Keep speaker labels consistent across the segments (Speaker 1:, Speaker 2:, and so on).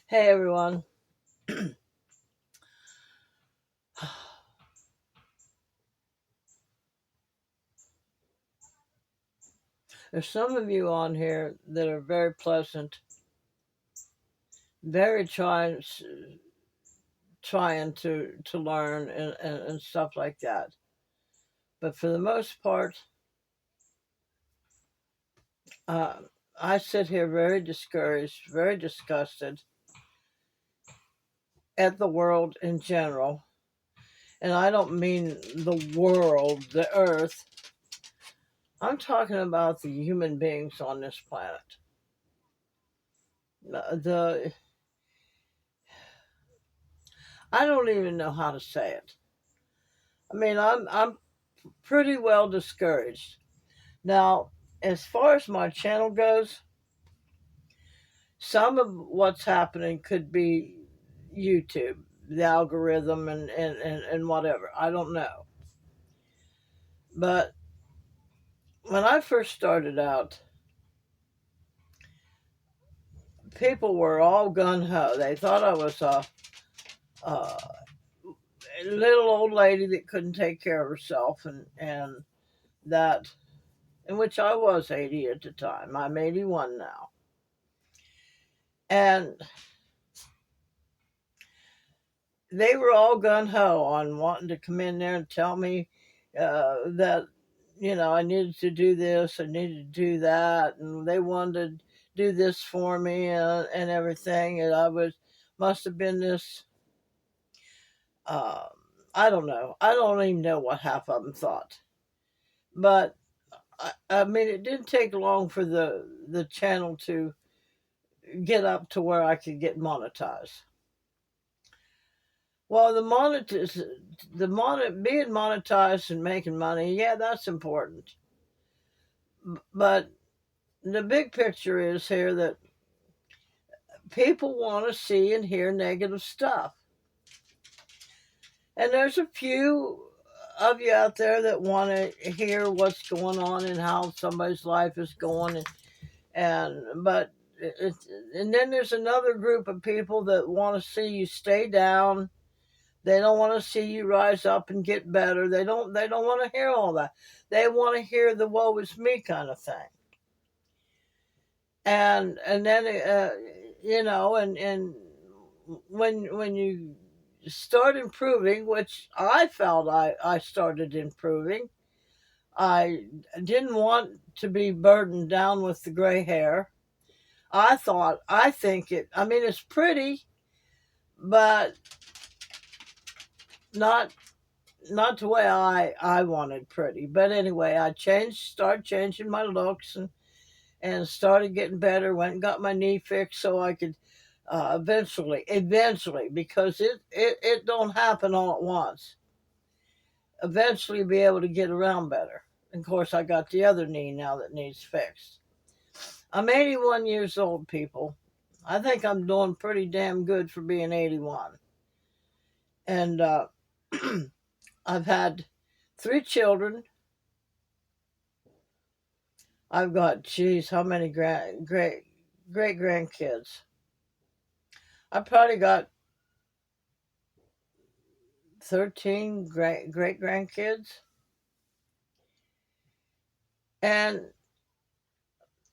Speaker 1: Hey everyone. There's some of you on here that are very pleasant, very trying to learn and stuff like that. But for the most part, uh, I sit here very discouraged, very disgusted at the world in general. And I don't mean the world, the earth. I'm talking about the human beings on this planet. The I don't even know how to say it. I mean, I'm pretty well discouraged. Now, as far as my channel goes, some of what's happening could be YouTube, the algorithm, and whatever. I don't know. But when I first started out, people were all gun ho. They thought I was a little old lady that couldn't take care of herself, and that, in which I was 80 at the time. I'm 81 now. And they were all gun ho on wanting to come in there and tell me that I needed to do this, I needed to do that, and they wanted to do this for me and everything. And I must have been this. Uh, I don't know. I don't even know what half of them thought. But I mean, it didn't take long for the channel to get up to where I could get monetized. Well, being monetized and making money, yeah, that's important. But the big picture is here that people want to see and hear negative stuff. And there's a few of you out there that want to hear what's going on and how somebody's life is going, but and then there's another group of people that want to see you stay down. They don't want to see you rise up and get better. They don't want to hear all that. They want to hear the woe is me kind of thing. And then and when you start improving, which I felt I started improving, I didn't want to be burdened down with the gray hair. I think I mean, it's pretty, but not not the way I wanted pretty. But anyway, started changing my looks and started getting better. Went and got my knee fixed so I could eventually, because it don't happen all at once. Eventually, be able to get around better. And of course, I got the other knee now that needs fixed. I'm 81 years old, people. I think I'm doing pretty damn good for being 81. And I've had 3 children. I've got, geez, how many great grandkids? I probably got 13 great grandkids, and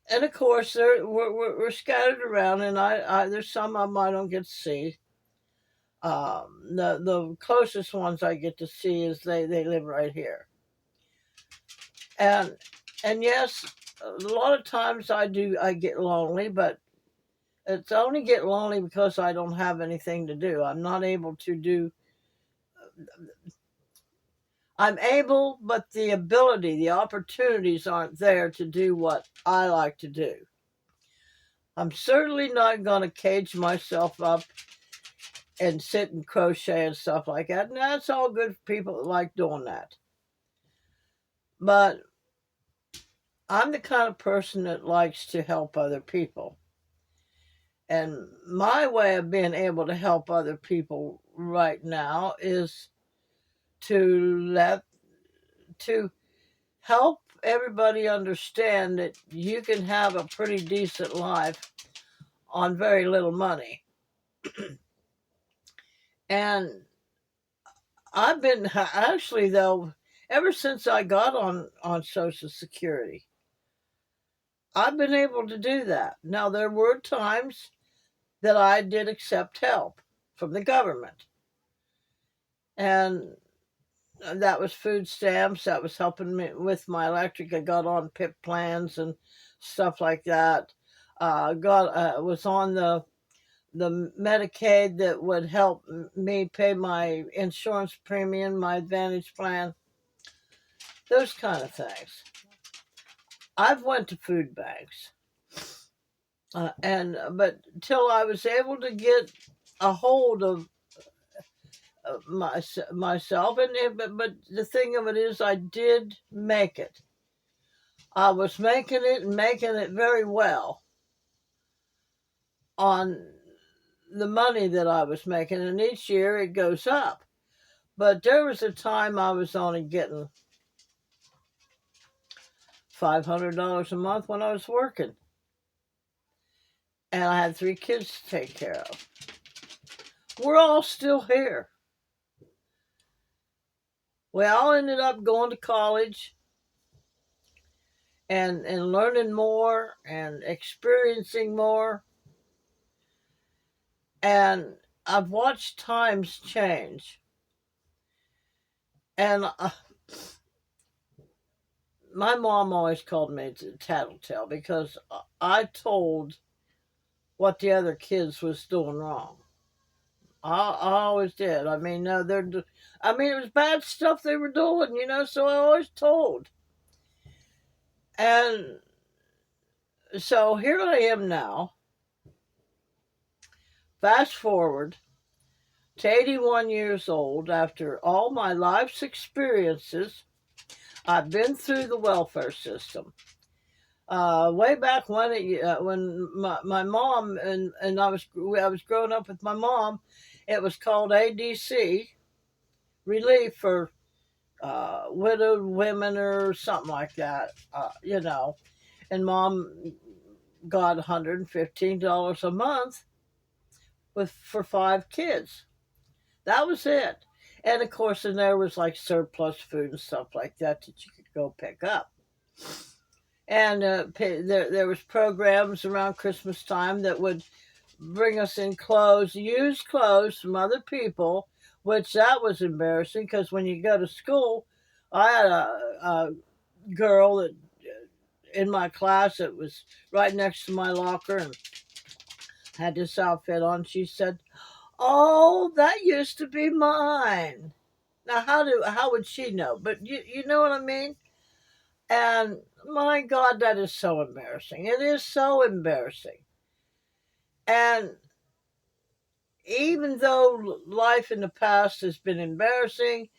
Speaker 1: of course we're scattered around, and I there's some of them I don't get to see. The closest ones I get to see is they live right here, and yes, a lot of times I get lonely, but it's only get lonely because I don't have anything to do. I'm not able to do. I'm able, but the ability, the opportunities aren't there to do what I like to do. I'm certainly not going to cage myself up and sit and crochet and stuff like that. And that's all good for people that like doing that. But I'm the kind of person that likes to help other people. And my way of being able to help other people right now is to to help everybody understand that you can have a pretty decent life on very little money. And I've been actually, though, ever since I got on Social Security, I've been able to do that. Now, there were times that I did accept help from the government, and that was food stamps. That was helping me with my electric. I got on PIP plans and stuff like that. Got Was on the Medicaid that would help me pay my insurance premium, my Advantage plan, those kind of things. I've went to food banks, and but till I was able to get a hold of myself, but the thing of it is, I did make it. I was making it and making it very well on the money that I was making, and each year it goes up. But there was a time I was only getting $500 a month when I was working, and I had 3 kids to take care of. We're all still here. We all ended up going to college and learning more and experiencing more. And I've watched times change. And my mom always called me tattletale because I told what the other kids was doing wrong. I always did. I mean, no, it was bad stuff they were doing, so I always told. And so here I am now. Fast forward to 81 years old, after all my life's experiences. I've been through the welfare system. Way back when my mom and I was growing up with my mom, it was called ADC, Relief for Widowed Women or something like that, And Mom got $115 a month for 5 kids. That was it. And of course, then there was like surplus food and stuff like that you could go pick up. And there was programs around Christmas time that would bring us in clothes, used clothes from other people, which that was embarrassing because when you go to school, I had a girl that in my class that was right next to my locker and had this outfit on. She said, "Oh, that used to be mine." Now, how would she know? But you know what I mean? And my God, that is so embarrassing. It is so embarrassing. And even though life in the past has been embarrassing,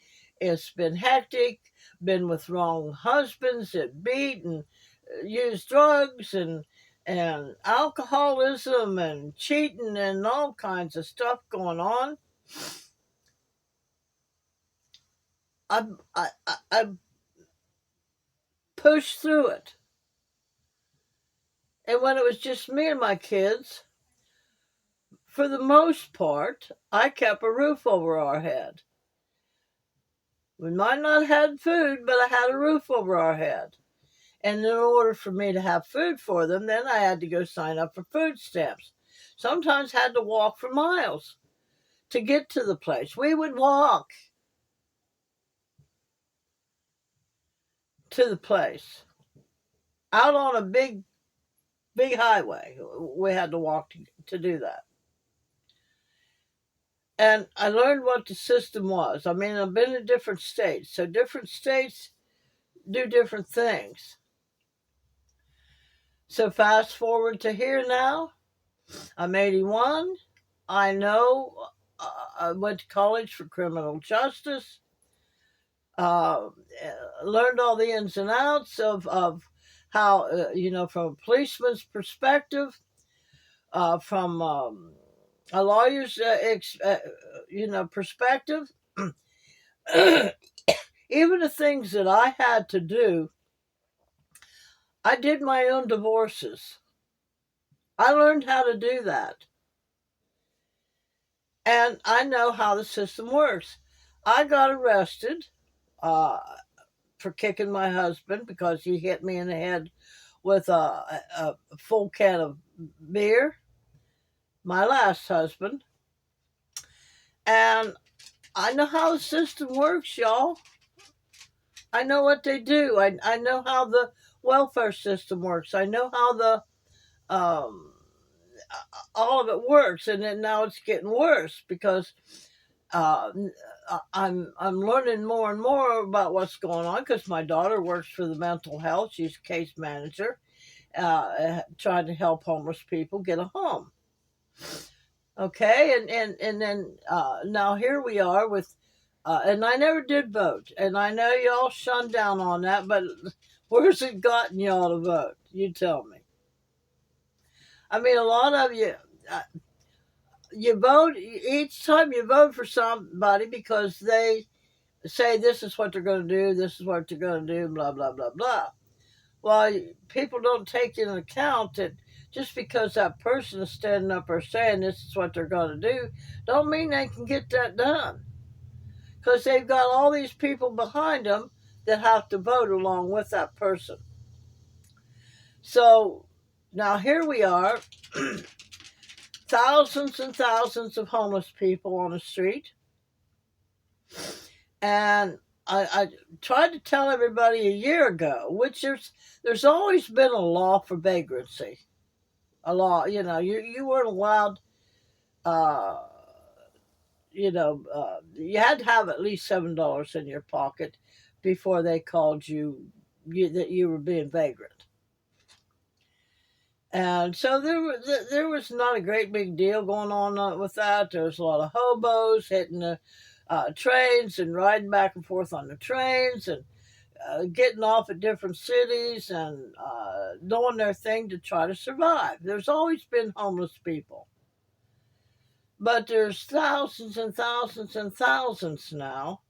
Speaker 1: it's been hectic, been with wrong husbands that beat and used drugs and alcoholism and cheating and all kinds of stuff going on. I pushed through it. And when it was just me and my kids, for the most part, I kept a roof over our head. We might not have had food, but I had a roof over our head. And in order for me to have food for them, then I had to go sign up for food stamps. Sometimes had to walk for miles to get to the place. We would walk to the place out on a big highway. We had to walk to do that. And I learned what the system was. I mean, I've been in different states, so different states do different things. So fast forward to here now. I'm 81. I know I went to college for criminal justice. Learned all the ins and outs of how, from a policeman's perspective, from a lawyer's, perspective. Even the things that I had to do, I did my own divorces. I learned how to do that. And I know how the system works. I got arrested uh, for kicking my husband because he hit me in the head with a full can of beer, my last husband. And I know how the system works, y'all. I know what they do. I know how the welfare system works. I know how the um, all of it works, and then now it's getting worse because uh, I'm learning more and more about what's going on because my daughter works for the mental health. She's a case manager, trying to help homeless people get a home. Okay, and then now here we are with, and I never did vote, and I know y'all shun down on that, but where's it gotten y'all to vote? You tell me. I mean, a lot of you, uh, you vote each time you vote for somebody because they say this is what they're going to do, this is what they're going to do, blah blah blah blah. Well, people don't take into account that just because that person is standing up or saying this is what they're going to do, don't mean they can get that done. Because they've got all these people behind them that have to vote along with that person. So now here we are, thousands and thousands of homeless people on the street. And I tried to tell everybody a year ago, which there's always been a law for vagrancy. A law, you weren't allowed, uh, you had to have at least $7 in your pocket before they called that you were being vagrant. And so there was not a great big deal going on with that. There was a lot of hobos hitting the trains and riding back and forth on the trains and getting off at different cities and doing their thing to try to survive. There's always been homeless people. But there's thousands and thousands and thousands now.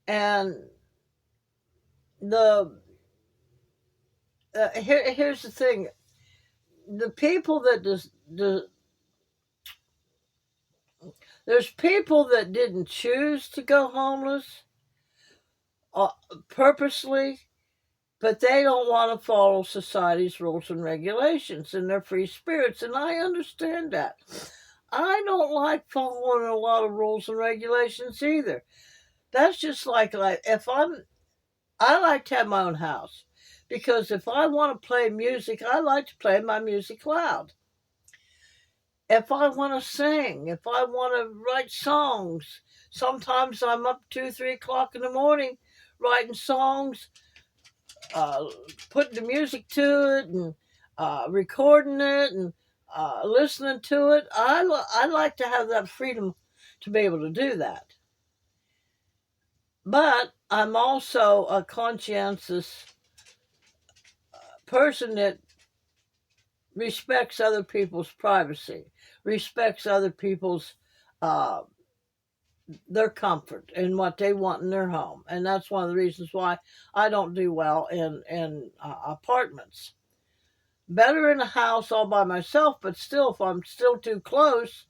Speaker 1: And here's the thing. The people that there's people that didn't choose to go homeless uh, purposely, but they don't want to follow society's rules and regulations, and they're free spirits, and I understand that. I don't like following a lot of rules and regulations either. That's just like I like to have my own house because if I want to play music, I like to play my music loud. If I want to sing, if I want to write songs, sometimes I'm up 2, 3 o'clock in the morning writing songs, uh, putting the music to it, and recording it, and listening to it. I like to have that freedom to be able to do that. But I'm also a conscientious person that respects other people's privacy, respects other people's uh, their comfort and what they want in their home, and that's one of the reasons why I don't do well in apartments. Better in a house all by myself, but still, if I'm still too close,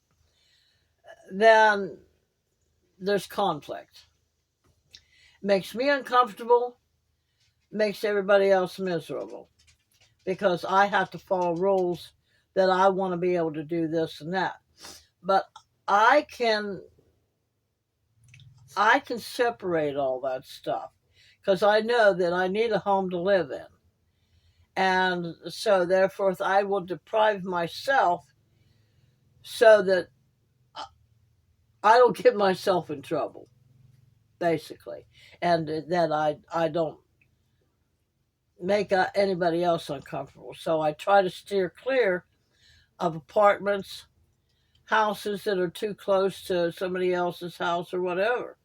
Speaker 1: then there's conflict. Makes me uncomfortable, makes everybody else miserable because I have to follow rules that I want to be able to do this and that. But I can separate all that stuff because I know that I need a home to live in. And so therefore I will deprive myself so that I don't get myself in trouble, basically, and that I don't make anybody else uncomfortable. So I try to steer clear of apartments, houses that are too close to somebody else's house or whatever.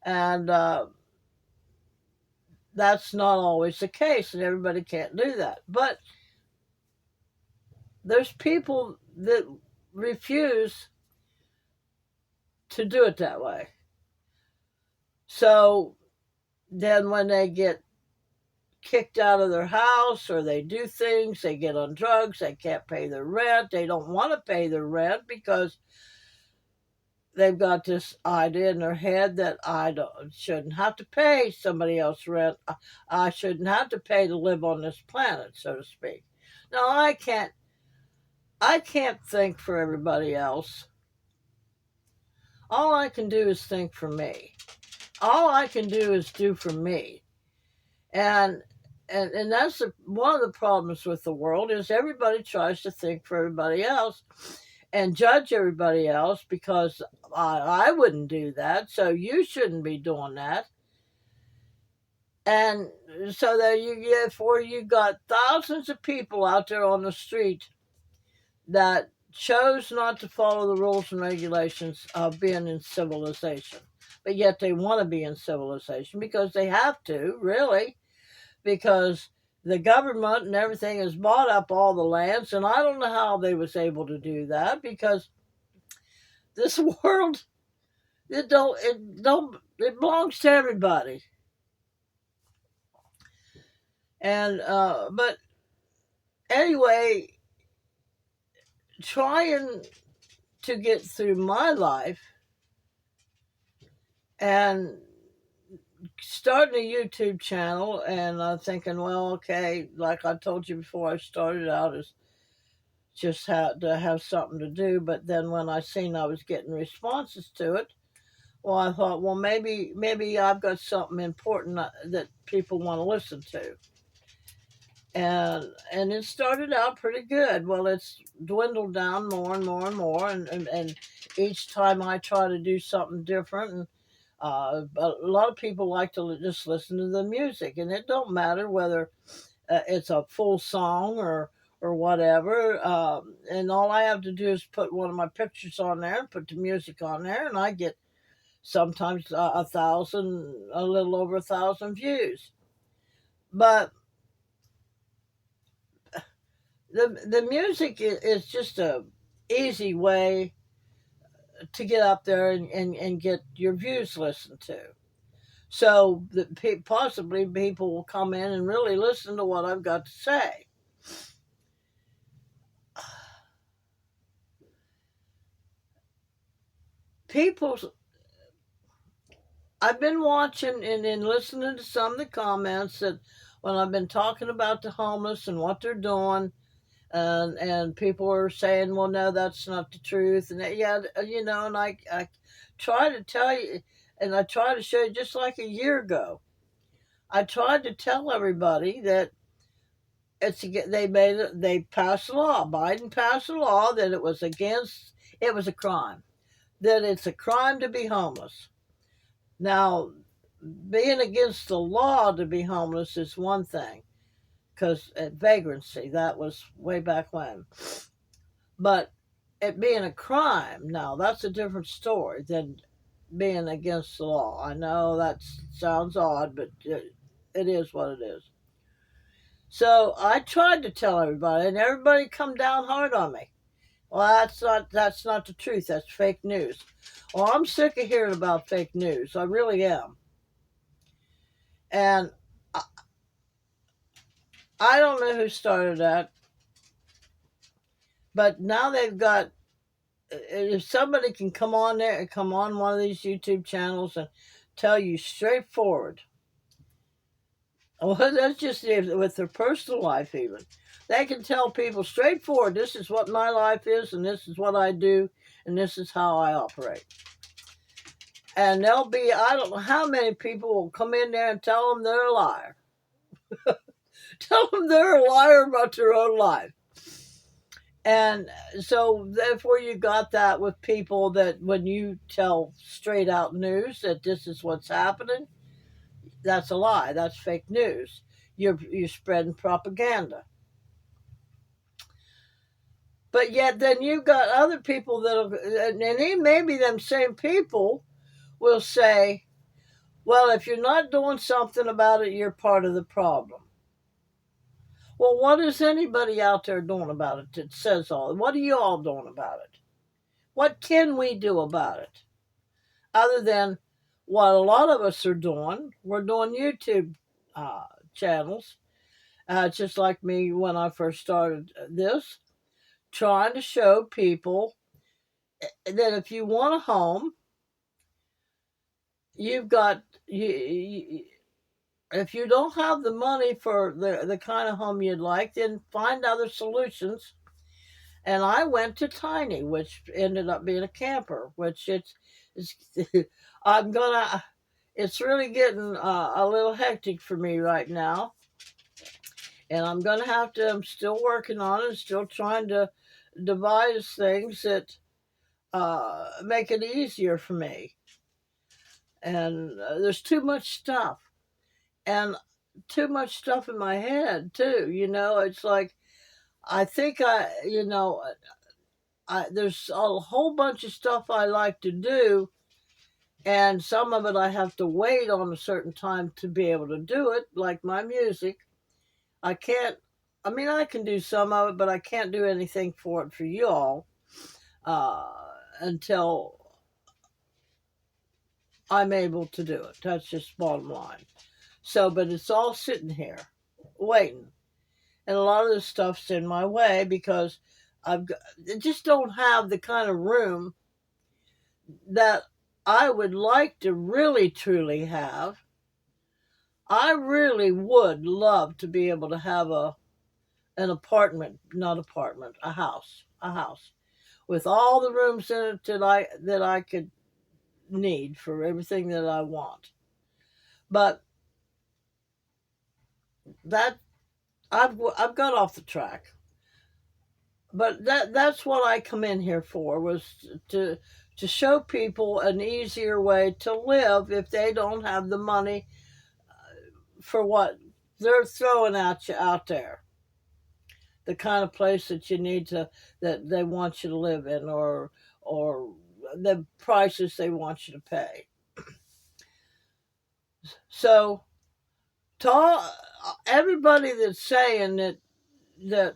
Speaker 1: And that's not always the case, and everybody can't do that. But there's people that refuse to do it that way. So then when they get kicked out of their house or they do things, they get on drugs, they can't pay their rent, they don't want to pay their rent because they've got this idea in their head that shouldn't have to pay somebody else rent. I shouldn't have to pay to live on this planet, so to speak. Now I can't think for everybody else. All I can do is think for me. All I can do is do for me. And and that's one of the problems with the world is everybody tries to think for everybody else and judge everybody else because I wouldn't do that, so you shouldn't be doing that. And so there you get for you got thousands of people out there on the street that chose not to follow the rules and regulations of being in civilization, but yet they want to be in civilization because they have to, really, because the government and everything has bought up all the lands, and I don't know how they was able to do that because this world it belongs to everybody. And but anyway, trying to get through my life and starting a YouTube channel, and I'm thinking, well, okay, like I told you before, I started out as just had to have something to do, but then when I seen I was getting responses to it, well, I thought, well, maybe I've got something important that people want to listen to. And it started out pretty good. Well, it's dwindled down more and more and more, and each time I try to do something different, and a lot of people like to just listen to the music, and it don't matter whether it's a full song or whatever. And all I have to do is put one of my pictures on there and put the music on there, and I get sometimes 1,000, a little over 1,000 views. But the music is just a easy way to get up there and get your views listened to. So that possibly people will come in and really listen to what I've got to say. People, I've been watching and listening to some of the comments that when I've been talking about the homeless and what they're doing, and people are saying, well, no, that's not the truth, and yeah, and I try to tell you, and I try to show you, just like a year ago, I tried to tell everybody that they passed a law. Biden passed a law that it was a crime, that it's a crime to be homeless. Now, being against the law to be homeless is one thing, because vagrancy, that was way back when. But it being a crime, now that's a different story than being against the law. I know that sounds odd, but it is what it is. So I tried to tell everybody, and everybody come down hard on me. Well, that's not the truth. That's fake news. Well, I'm sick of hearing about fake news. I really am. And I don't know who started that, but now they've got. If somebody can come on there and come on one of these YouTube channels and tell you straightforward, well, that's just with their personal life, even. They can tell people straightforward, this is what my life is, and this is what I do, and this is how I operate. And there'll be, I don't know how many people will come in there and tell them they're a liar. Tell them they're a liar about their own life. And so, therefore, you got that with people that when you tell straight out news that this is what's happening, that's a lie. That's fake news. You're spreading propaganda. But yet, then you've got other people that'll, and maybe them same people will say, well, if you're not doing something about it, you're part of the problem. Well, what is anybody out there doing about it that says all? What are you all doing about it? What can we do about it? Other than what a lot of us are doing, we're doing YouTube channels, just like me when I first started this, trying to show people that if you want a home, you've got if you don't have the money for the kind of home you'd like, then find other solutions. And I went to tiny, which ended up being a camper, which it's I'm gonna it's really getting a little hectic for me right now, and I'm still working on it, still trying to devise things that make it easier for me. And there's too much stuff, and too much stuff in my head too. It's like I think there's a whole bunch of stuff I like to do, and some of it I have to wait on a certain time to be able to do it, like my music. I can't. I mean, I can do some of it, but I can't do anything for it for you all uh, until I'm able to do it. That's just bottom line. So, but it's all sitting here, waiting, and a lot of this stuff's in my way because I just don't have the kind of room that I would like to really truly have. I really would love to be able to have an apartment, not apartment, a house with all the rooms in it that I could need for everything that I want. But that I've got off the track. But that's what I come in here for, was to show people an easier way to live if they don't have the money for what they're throwing at you out there. The kind of place that you need to that they want you to live in, or the prices they want you to pay. So to everybody that's saying that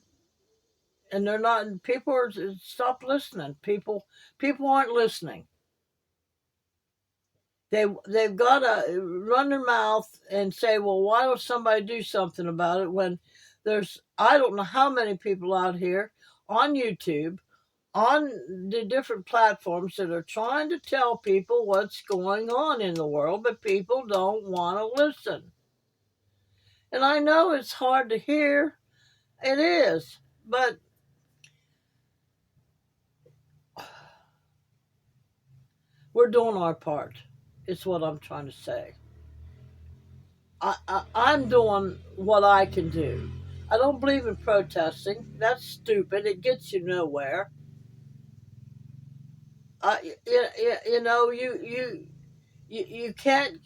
Speaker 1: and they're not, people are, stop listening. People aren't listening. They've got to run their mouth and say, well, why don't somebody do something about it, when there's, I don't know how many people out here on YouTube, on the different platforms, that are trying to tell people what's going on in the world, but people don't want to listen. And I know it's hard to hear. It is. But we're doing our part. It's what I'm trying to say. I'm doing what I can do. I don't believe in protesting. That's stupid. It gets you nowhere. You know, you can't.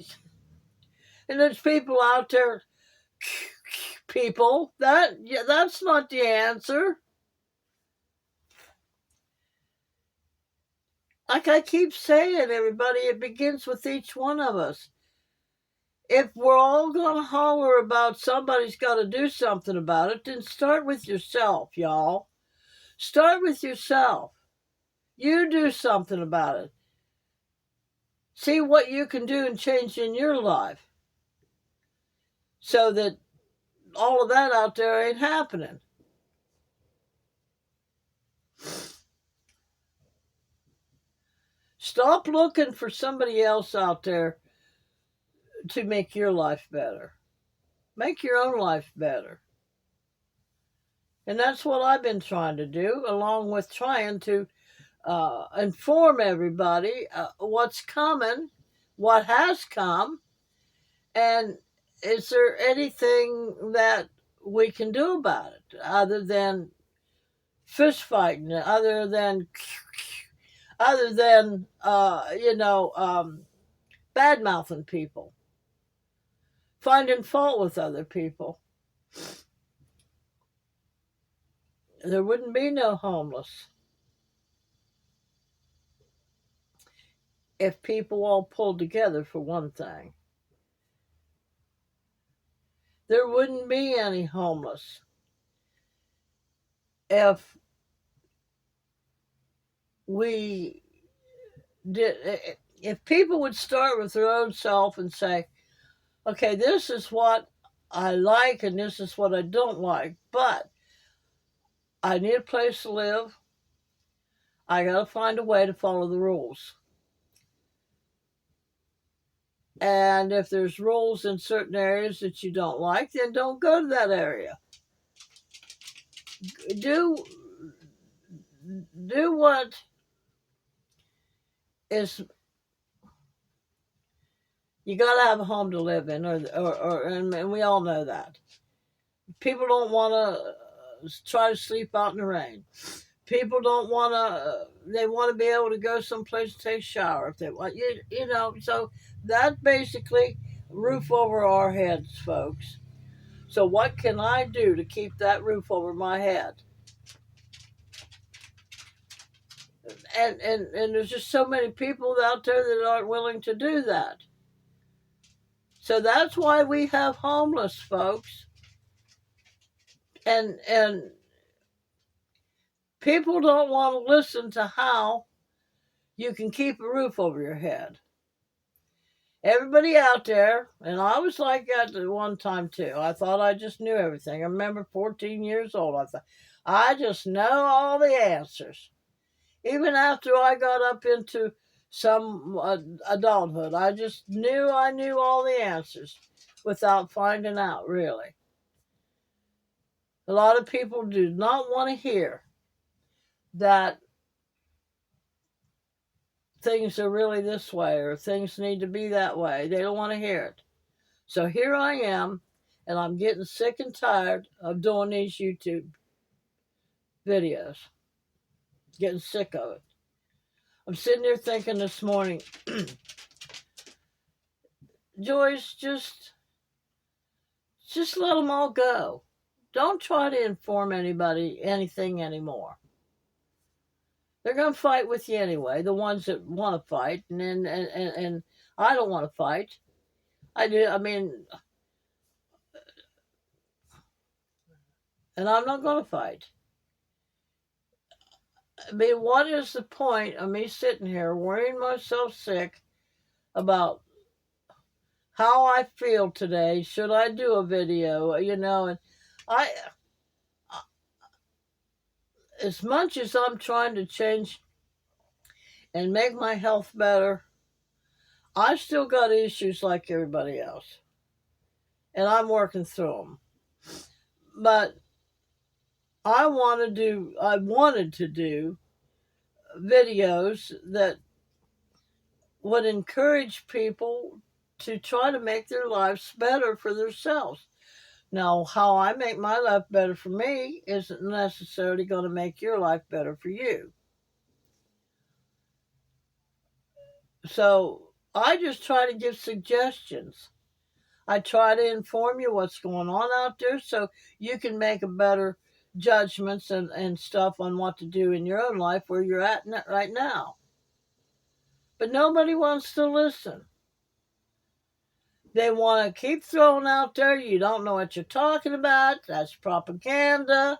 Speaker 1: And there's people out there, people that's not the answer. Like I keep saying, everybody, it begins with each one of us. If we're all going to holler about somebody's got to do something about it, then start with yourself, y'all. Start with yourself. You do something about it. See what you can do and change in your life, so that all of that out there ain't happening. Stop looking for somebody else out there to make your life better. Make your own life better. And that's what I've been trying to do, along with trying to inform everybody what's coming, what has come, and is there anything that we can do about it other than fist fighting, other than bad mouthing people, finding fault with other people. There wouldn't be no homeless if people all pulled together, for one thing. There wouldn't be any homeless if we did. If people would start with their own self and say, okay, this is what I like and this is what I don't like, but I need a place to live. I got to find a way to follow the rules. And if there's rules in certain areas that you don't like, then don't go to that area. Do what is. You got to have a home to live in, and we all know that. People don't want to try to sleep out in the rain. People don't want to. They want to be able to go someplace to take a shower if they want. You know. So that's basically roof over our heads, folks. So what can I do to keep that roof over my head? And there's just so many people out there that aren't willing to do that. So that's why we have homeless folks. And people don't want to listen to how you can keep a roof over your head. Everybody out there, and I was like that at one time too. I thought I just knew everything. I remember 14 years old. I thought, I just know all the answers. Even after I got up into some adulthood, I just knew I knew all the answers without finding out, really. A lot of people do not want to hear that things are really this way or things need to be that way. They don't want to hear it. So here I am, and I'm getting sick and tired of doing these YouTube videos. Getting sick of it. I'm sitting there thinking this morning, Joyce, just let them all go. Don't try to inform anybody anything anymore. They're going to fight with you anyway, the ones that want to fight, and I don't want to fight. I do. I mean, and I'm not going to fight. I mean, what is the point of me sitting here worrying myself sick about how I feel today? Should I do a video? You know, and I, as much as I'm trying to change and make my health better, I still got issues like everybody else. And I'm working through them. But I wanted to do videos that would encourage people to try to make their lives better for themselves. Now, how I make my life better for me isn't necessarily going to make your life better for you. So I just try to give suggestions. I try to inform you what's going on out there so you can make a better judgments and stuff on what to do in your own life where you're at right now. But nobody wants to listen. They want to keep throwing out there, you don't know what you're talking about. That's propaganda.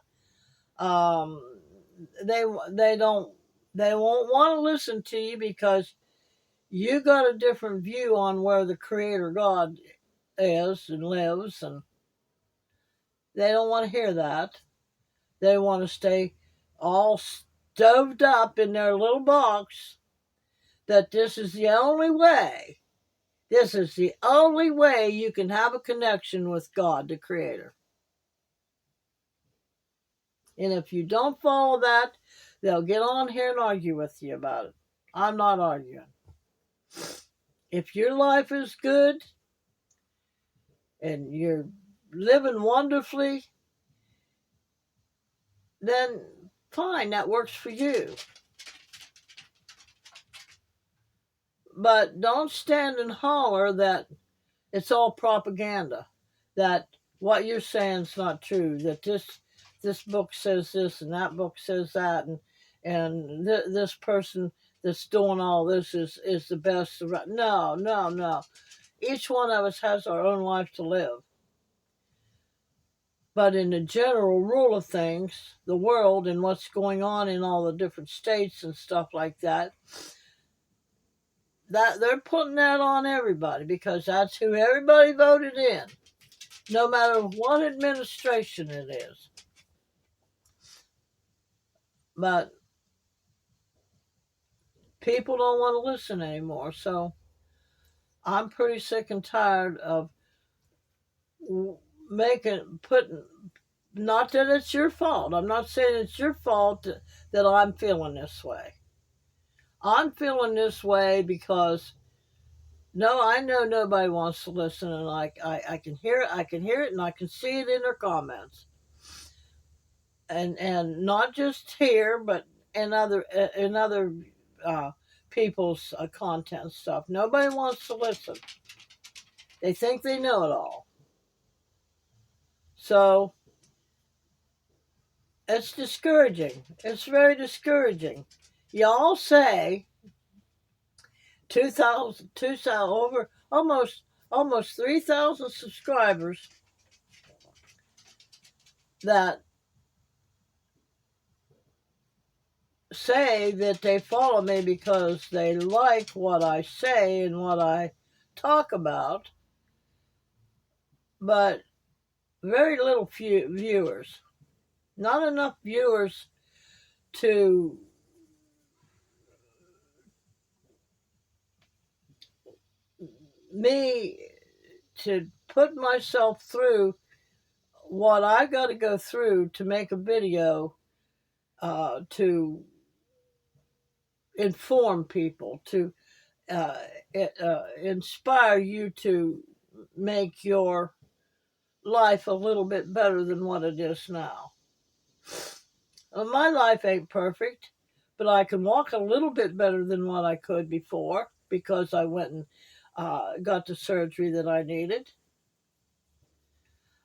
Speaker 1: They won't want to listen to you because you got a different view on where the Creator God is and lives, and they don't want to hear that. They want to stay all stoved up in their little box that this is the only way. This is the only way you can have a connection with God, the Creator. And if you don't follow that, they'll get on here and argue with you about it. I'm not arguing. If your life is good and you're living wonderfully, then fine, that works for you. But don't stand and holler that it's all propaganda, that what you're saying is not true, that this book says this and that book says that, and this person that's doing all this is the best. No. Each one of us has our own life to live. But in the general rule of things, the world and what's going on in all the different states and stuff like that, that they're putting that on everybody because that's who everybody voted in, no matter what administration it is. But people don't want to listen anymore. So I'm pretty sick and tired of putting, not that it's your fault. I'm not saying it's your fault that I'm feeling this way. I'm feeling this way because no, I know nobody wants to listen, and I can hear it. I can hear it, and I can see it in their comments, and not just here, but in other uh, people's content stuff. Nobody wants to listen. They think they know it all. So it's discouraging. It's very discouraging. Y'all say 2,000 over almost 3,000 subscribers that say that they follow me because they like what I say and what I talk about, but very little few viewers. Not enough viewers to me to put myself through what I got to go through to make a video to inform people, to uh, inspire you to make your life a little bit better than what it is now. My life ain't perfect, but I can walk a little bit better than what I could before because I went and got the surgery that I needed.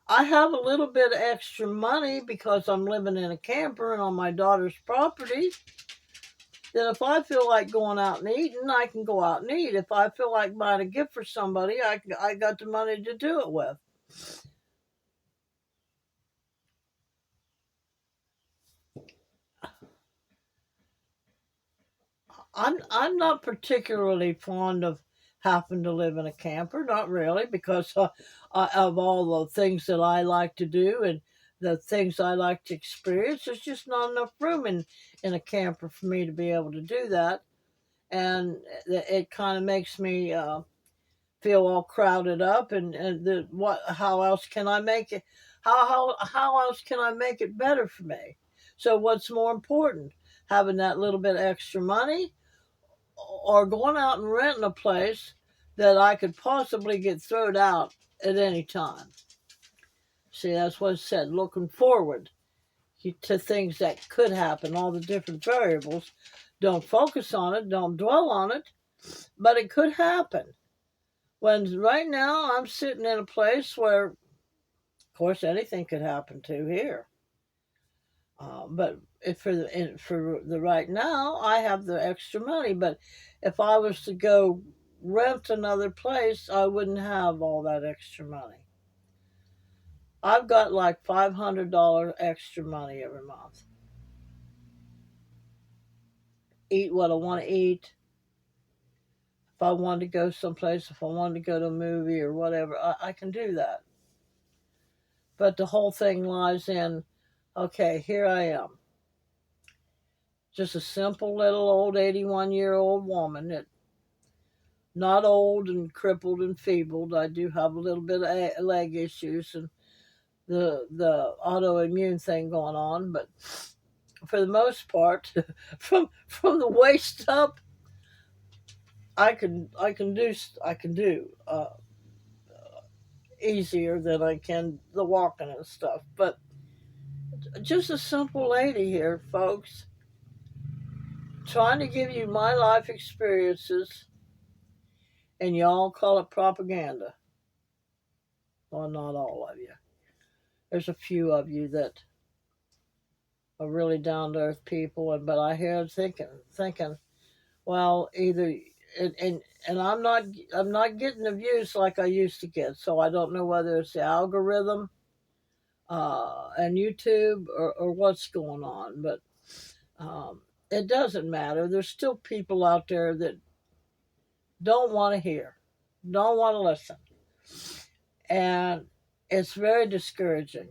Speaker 1: I have a little bit of extra money because I'm living in a camper and on my daughter's property. That if I feel like going out and eating, I can go out and eat. If I feel like buying a gift for somebody, I got the money to do it with. I'm not particularly fond of having to live in a camper, not really, because of all the things that I like to do and the things I like to experience. There's just not enough room in a camper for me to be able to do that, and it kind of makes me feel all crowded up. And what? How else can I make it? How else can I make it better for me? So what's more important, having that little bit extra money, or going out and renting a place that I could possibly get thrown out at any time? See, that's what it said, looking forward to things that could happen, all the different variables. Don't focus on it, don't dwell on it, but it could happen. When right now I'm sitting in a place where, of course, anything could happen to here. But if for the right now, I have the extra money. But if I was to go rent another place, I wouldn't have all that extra money. I've got like $500 extra money every month. Eat what I want to eat. If I wanted to go someplace, if I wanted to go to a movie or whatever, I can do that. But the whole thing lies in, okay, here I am. Just a simple little old 81-year-old woman that not old and crippled and feebled. I do have a little bit of leg issues and the autoimmune thing going on, but for the most part, from the waist up, I can do easier than I can the walking and stuff. But just a simple lady here, folks, trying to give you my life experiences, and y'all call it propaganda. Well, not all of you. There's a few of you that are really down to earth people, but I hear thinking, well, either and I'm not getting the views like I used to get, so I don't know whether it's the algorithm and YouTube or what's going on, but it doesn't matter. There's still people out there that don't want to hear, don't want to listen, and it's very discouraging.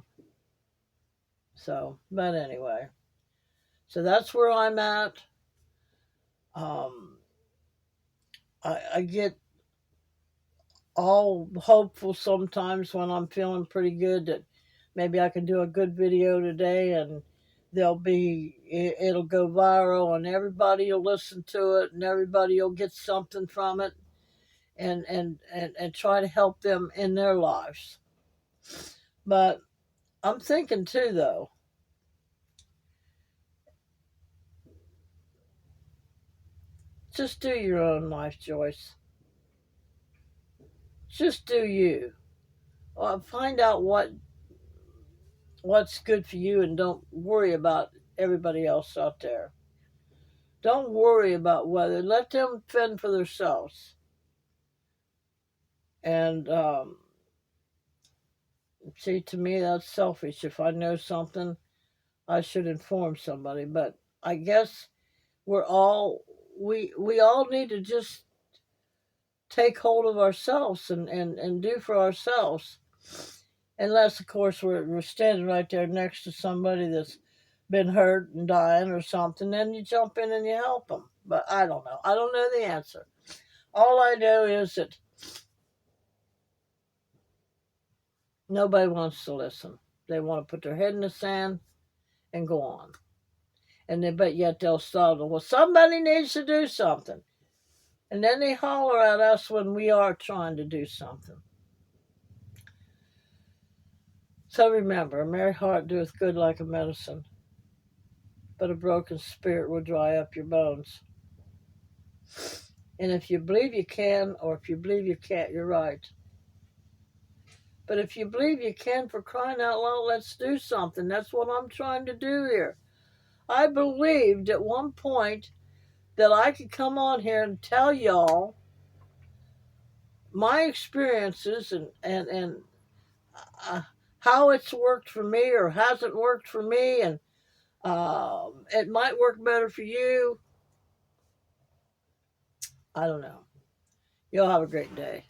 Speaker 1: So, but anyway, so that's where I'm at. I get all hopeful sometimes when I'm feeling pretty good that maybe I can do a good video today and it'll go viral and everybody will listen to it and everybody will get something from it and try to help them in their lives. But I'm thinking too, though, just do your own life, Joyce. Just do you. Find out what's good for you and don't worry about everybody else out there. Don't worry about whether, let them fend for themselves. And see, to me, that's selfish. If I know something, I should inform somebody. But I guess we're all we all need to just take hold of ourselves and do for ourselves. Unless, of course, we're standing right there next to somebody that's been hurt and dying or something, then you jump in and you help them. But I don't know. I don't know the answer. All I know is that nobody wants to listen. They want to put their head in the sand and go on. But yet they'll start, well, somebody needs to do something. And then they holler at us when we are trying to do something. So remember, a merry heart doeth good like a medicine, but a broken spirit will dry up your bones. And if you believe you can, or if you believe you can't, you're right. But if you believe you can, for crying out loud, let's do something. That's what I'm trying to do here. I believed at one point that I could come on here and tell y'all my experiences and how it's worked for me or hasn't worked for me, and it might work better for you. I don't know. Y'all have a great day.